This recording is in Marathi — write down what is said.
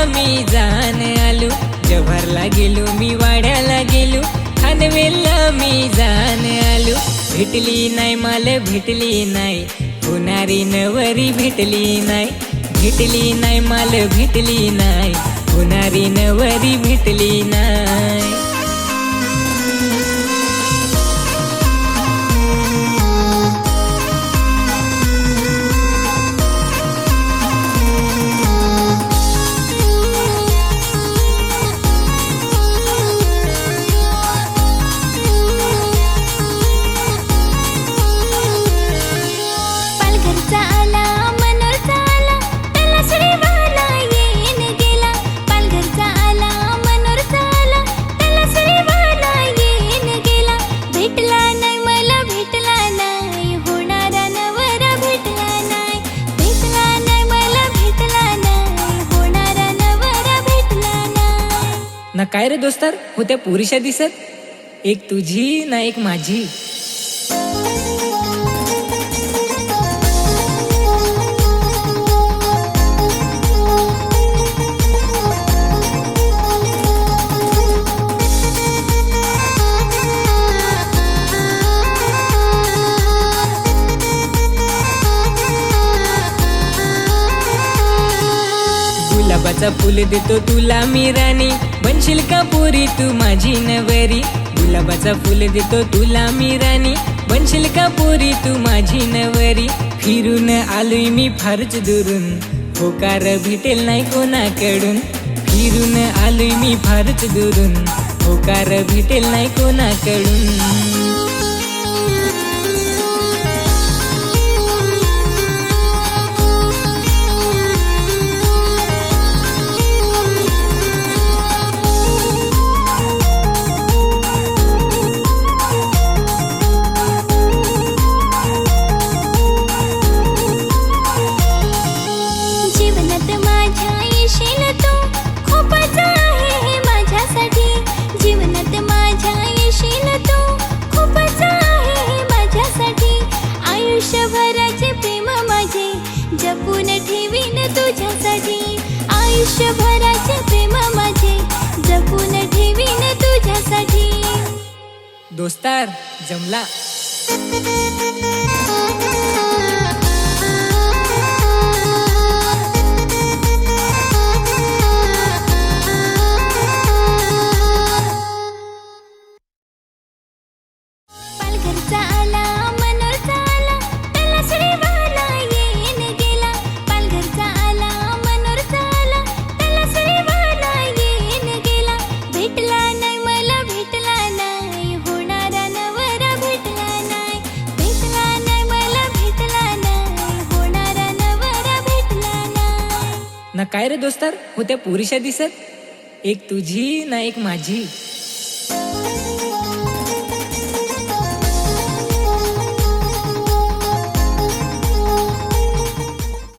मी जाण आलो, जव्हारला गेलो मी वाड्याला गेलो, खानवेलला मी जाण आलो. भेटली नाही मला भेटली नाही, होणारी नवरी भेटली नाही. भेटली नाही मला भेटली नाही, होणारी नवरी भेटली नाही. ना काय रे दोस्तार, होत्या पुरीशा दिसत, एक तुझी ना एक माझी. गुलाबाचा फुल देतो तुला मी राणी, बनशील का पोरी तू माझी नवरी. गुलाबाचा फुल देतो तुला मी राणी, बनशील का पोरी तू माझी नवरी. फिरून आलोय मी फारच दुरून, होकार भेटेल नाही कोणाकडून. फिरून आलोय मी फारच दुरून, होकार भेटेल नाही कोणाकडून. आयुष्यभराचे प्रेम माझे जपून ठेवीन तुझ्यासाठी. आयुष्यभराचे प्रेम माझे जपून ठेवीन तुझ्यासाठी. दोस्तार जमला. पालघरचा आला मनोरचा आला, त्याला श्रीवाला येईन गेला. पालघरचा आला मनोरचा आला, त्याला श्रीवाला येईन गेला. भेटला नाही मला भेटला नाही, होणारा नवरा भेटला नाही. भेटला नाही मला भेटला नाही, होणारा नवरा भेटला नाही. ना काय रे दोस्तार, होत्या पुरीशा दिसत, एक तुझी ना एक माझी.